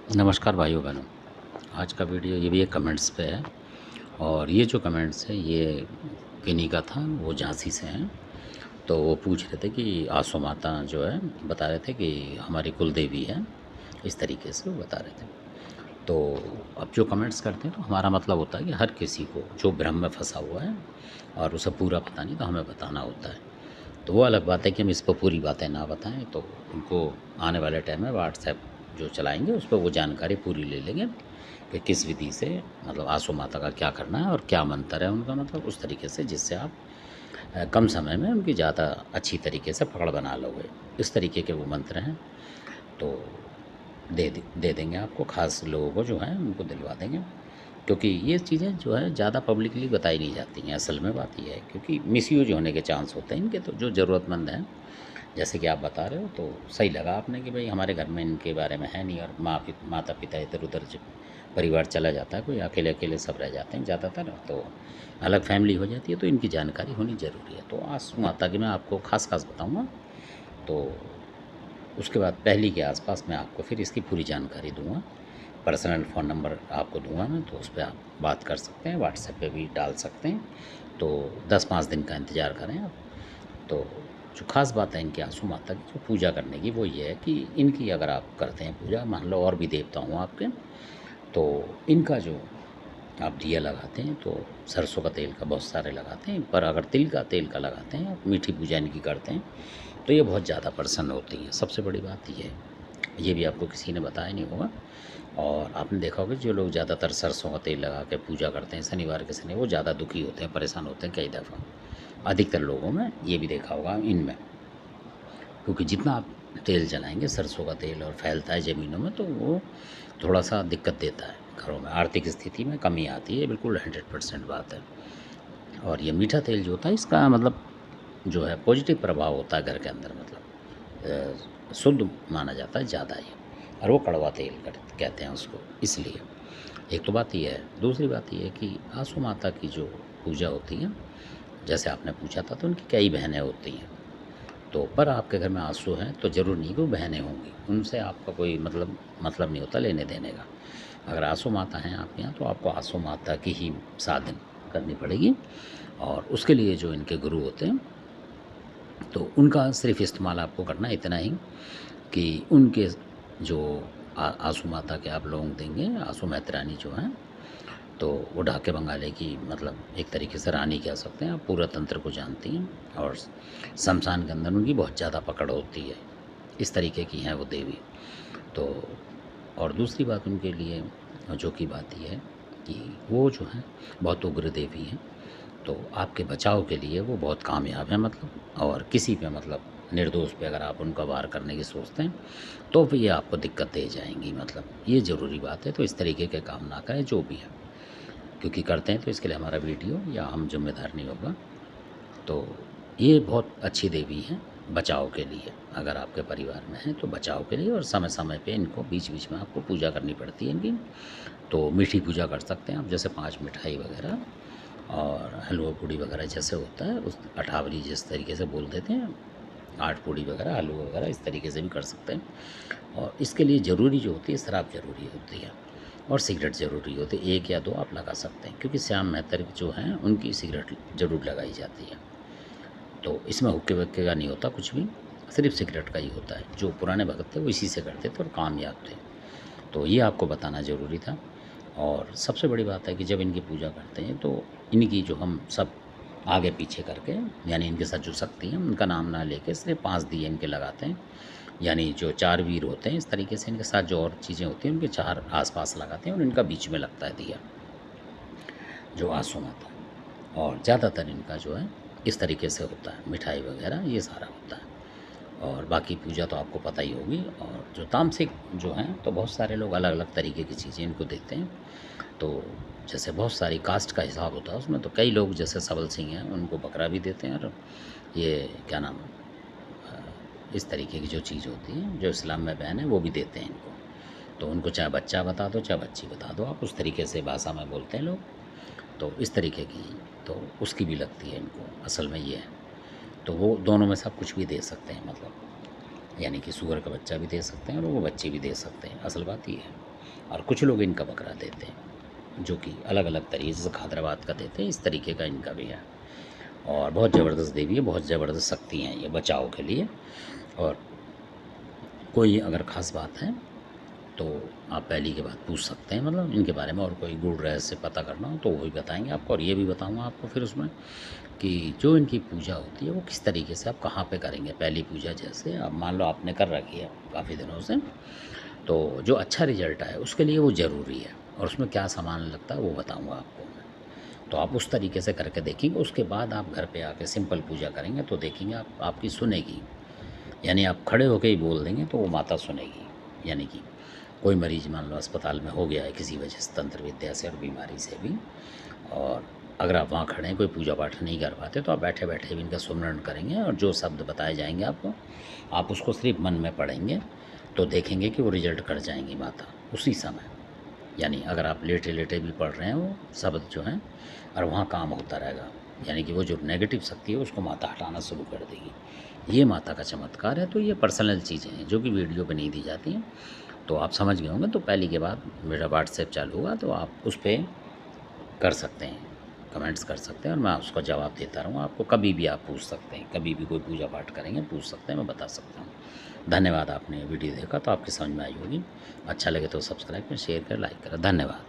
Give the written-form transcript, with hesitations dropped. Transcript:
नमस्कार भाइयों बहनों। आज का वीडियो ये भी एक कमेंट्स पे है और ये जो कमेंट्स है ये किन्हीं का था, वो झांसी से हैं। तो वो पूछ रहे थे कि आसो माता जो है बता रहे थे कि हमारी कुल देवी है, इस तरीके से वो बता रहे थे। तो अब जो कमेंट्स करते हैं तो हमारा मतलब होता है कि हर किसी को जो भ्रम में फंसा हुआ है और उसे पूरा पता नहीं तो हमें बताना होता है। तो वो अलग बात है कि हम इस पर पूरी बातें ना बताएं, तो उनको आने वाले टाइम में व्हाट्सएप जो चलाएंगे उस पर वो जानकारी पूरी ले लेंगे कि किस विधि से मतलब आसो माता का क्या करना है और क्या मंत्र है उनका, मतलब उस तरीके से जिससे आप कम समय में उनकी ज़्यादा अच्छी तरीके से पकड़ बना लोगे। इस तरीके के वो मंत्र हैं। तो दे देंगे आपको, ख़ास लोगों को जो है उनको दिलवा देंगे, क्योंकि ये चीज़ें जो है ज़्यादा पब्लिकली बताई नहीं जाती हैं। असल में बात ये है क्योंकि मिसयूज होने के चांस होते हैं इनके। तो जो ज़रूरतमंद हैं, जैसे कि आप बता रहे हो, तो सही लगा आपने कि भाई हमारे घर में इनके बारे में है नहीं, और माता पिता इधर उधर परिवार चला जाता है, कोई अकेले अकेले सब रह जाते हैं ज़्यादातर, तो अलग फैमिली हो जाती है, तो इनकी जानकारी होनी ज़रूरी है। तो आसू माता की मैं आपको खास बताऊँगा। तो उसके बाद पहली के आसपास मैं आपको फिर इसकी पूरी जानकारी दूंगा। पर्सनल फ़ोन नंबर आपको दूंगा मैं, तो उस पर आप बात कर सकते हैं, व्हाट्सएप पे भी डाल सकते हैं। तो 10-5 दिन का इंतज़ार करें आप। तो जो ख़ास बात है इनकी आंसू माता की जो पूजा करने की, वो ये है कि इनकी अगर आप करते हैं पूजा, मान लो और भी देवता हूँ आपके, तो इनका जो आप दिया लगाते हैं तो सरसों का तेल का बहुत सारे लगाते हैं, पर अगर तिल का तेल का लगाते हैं, आप मीठी पूजा इनकी करते हैं, तो ये बहुत ज़्यादा प्रसन्न होती है। सबसे बड़ी बात ये है, ये भी आपको किसी ने बताया नहीं होगा। और आपने देखा होगा जो लोग ज़्यादातर सरसों का तेल लगा के पूजा करते हैं शनिवार के शनि, वो ज़्यादा दुखी होते हैं, परेशान होते हैं कई दफ़ा। अधिकतर लोगों में ये भी देखा होगा इनमें, क्योंकि जितना आप तेल जलाएंगे सरसों का तेल और फैलता है ज़मीनों में, तो वो थोड़ा सा दिक्कत देता है घरों में, आर्थिक स्थिति में कमी आती है। बिल्कुल 100% बात है। और ये मीठा तेल जो होता है इसका मतलब जो है पॉजिटिव प्रभाव होता है घर के अंदर, मतलब शुद्ध माना जाता है ज़्यादा ही। और वो कड़वा तेल कहते हैं उसको, इसलिए। एक तो बात ये है। दूसरी बात ये है कि आसू माता की जो पूजा होती है, जैसे आपने पूछा था, तो उनकी कई बहनें होती हैं। तो पर आपके घर में आंसू हैं तो ज़रूर नहीं कि वो बहनें होंगी, उनसे आपका कोई मतलब नहीं होता लेने देने का। अगर आंसू माता हैं आपके यहाँ, तो आपको आंसू माता की ही साधन करनी पड़ेगी। और उसके लिए जो इनके गुरु होते हैं, तो उनका सिर्फ इस्तेमाल आपको करना है इतना ही कि उनके जो आंसू माता के आप लोग देंगे, आंसू महतरानी जो हैं, तो वो ढाके बंगाली की मतलब एक तरीके से रानी कह सकते हैं। आप पूरा तंत्र को जानती हैं और शमशान के अंदर उनकी बहुत ज़्यादा पकड़ होती है। इस तरीके की हैं वो देवी। तो और दूसरी बात उनके लिए जो की बात ये है कि वो जो हैं बहुत उग्र देवी हैं। तो आपके बचाव के लिए वो बहुत कामयाब है, मतलब। और किसी पे मतलब निर्दोष पे अगर आप उनका वार करने की सोचते हैं, तो फिर ये आपको दिक्कत दे जाएंगी, मतलब ये ज़रूरी बात है। तो इस तरीके के काम ना करें जो भी है, क्योंकि करते हैं तो इसके लिए हमारा वीडियो या हम जिम्मेदार नहीं होगा। तो ये बहुत अच्छी देवी हैं बचाव के लिए। अगर आपके परिवार में है तो बचाव के लिए, और समय समय पे इनको बीच बीच में आपको पूजा करनी पड़ती है इनकी। तो मीठी पूजा कर सकते हैं आप, जैसे 5 मिठाई वगैरह और हलवा पूड़ी वगैरह जैसे होता है, उस अठावरी जिस तरीके से बोल देते हैं, 8 पूड़ी वगैरह हलवा वगैरह, इस तरीके से भी कर सकते हैं। और इसके लिए ज़रूरी जो होती है, शराब ज़रूरी होती है और सिगरेट ज़रूरी होती है। 1 या 2 आप लगा सकते हैं, क्योंकि श्याम मेहतर जो हैं उनकी सिगरेट ज़रूर लगाई जाती है। तो इसमें हुक्के वक्के का नहीं होता कुछ भी, सिर्फ सिगरेट का ही होता है। जो पुराने भगत थे वो इसी से करते थे और कामयाब थे। तो ये आपको बताना ज़रूरी था। और सबसे बड़ी बात है कि जब इनकी पूजा करते हैं तो इनकी जो हम सब आगे पीछे करके, यानी इनके साथ जो शक्ति है उनका नाम ना लेके सिर्फ 5 दिए इनके लगाते हैं। यानी जो 4 वीर होते हैं, इस तरीके से इनके साथ जो और चीज़ें होती हैं उनके 4 आस-पास लगाते हैं और इनका बीच में लगता है दिया, जो आँसू माता। और ज़्यादातर इनका जो है इस तरीके से होता है, मिठाई वगैरह ये सारा होता है। और बाकी पूजा तो आपको पता ही होगी। और जो तामसिक जो हैं, तो बहुत सारे लोग अलग अलग तरीके की चीज़ें इनको देते हैं। तो जैसे बहुत सारी कास्ट का हिसाब होता है उसमें, तो कई लोग जैसे सबल सिंह हैं उनको बकरा भी देते हैं, और ये क्या नाम, इस तरीके की जो चीज़ होती है जो इस्लाम में बैन है वो भी देते हैं इनको। तो उनको चाहे बच्चा बता दो चाहे बच्ची बता दो, आप उस तरीके से भाषा में बोलते हैं लोग। तो इस तरीके की, तो उसकी भी लगती है इनको, असल में ये है। तो वो दोनों में से आप कुछ भी दे सकते हैं, मतलब यानी कि सूअर का बच्चा भी दे सकते हैं और वो बच्चे भी दे सकते हैं, असल बात ये है। और कुछ लोग इनका बकरा देते हैं, जो कि अलग अलग तरीके से खादराबाद का देते हैं, इस तरीके का इनका भी है। और बहुत ज़बरदस्त देवी है, बहुत ज़बरदस्त शक्ति हैं ये बचाव के लिए। और कोई अगर ख़ास बात है तो आप पहली के बाद पूछ सकते हैं, मतलब इनके बारे में, और कोई गूढ़ रहस्य पता करना हो तो वो भी बताएंगे आपको। और ये भी बताऊंगा आपको फिर उसमें कि जो इनकी पूजा होती है वो किस तरीके से, आप कहाँ पे करेंगे पहली पूजा। जैसे अब मान लो आपने कर रखी है काफ़ी दिनों से, तो जो अच्छा रिजल्ट आए उसके लिए वो ज़रूरी है, और उसमें क्या सामान लगता है वो बताऊँगा आपको मैं। तो आप उस तरीके से करके देखेंगे, उसके बाद आप घर पे आके सिंपल पूजा करेंगे तो देखेंगे आप आपकी सुनेगी। यानी आप खड़े होके ही बोल देंगे तो वो माता सुनेगी। यानी कि कोई मरीज़ मान लो अस्पताल में हो गया है किसी वजह से, तंत्र विद्या से और बीमारी से भी, और अगर आप वहाँ खड़े हैं, कोई पूजा पाठ नहीं कर पाते, तो आप बैठे बैठे भी इनका सुमरण करेंगे, और जो शब्द बताए जाएंगे आपको, आप उसको सिर्फ मन में पढ़ेंगे तो देखेंगे कि वो रिजल्ट कर जाएंगी माता उसी समय। यानी अगर आप लेटे लेटे भी पढ़ रहे हैं वो शब्द जो हैं, और वहाँ काम होता रहेगा, यानी कि वो जो नेगेटिव शक्ति है उसको माता हटाना शुरू कर देगी। ये माता का चमत्कार है। तो ये पर्सनल चीज़ें हैं जो कि वीडियो पे नहीं दी जाती हैं, तो आप समझ गए होंगे। तो पहली के बाद मेरा व्हाट्सएप चालू होगा तो आप उस पर कर सकते हैं, कमेंट्स कर सकते हैं, और मैं उसका जवाब देता रहूँगा आपको। कभी भी आप पूछ सकते हैं, कभी भी कोई पूजा पाठ करेंगे पूछ सकते हैं, मैं बता सकता हूँ। धन्यवाद, आपने वीडियो देखा तो आपकी समझ में आई होगी। अच्छा लगे तो सब्सक्राइब करें, शेयर करें, लाइक करें। धन्यवाद।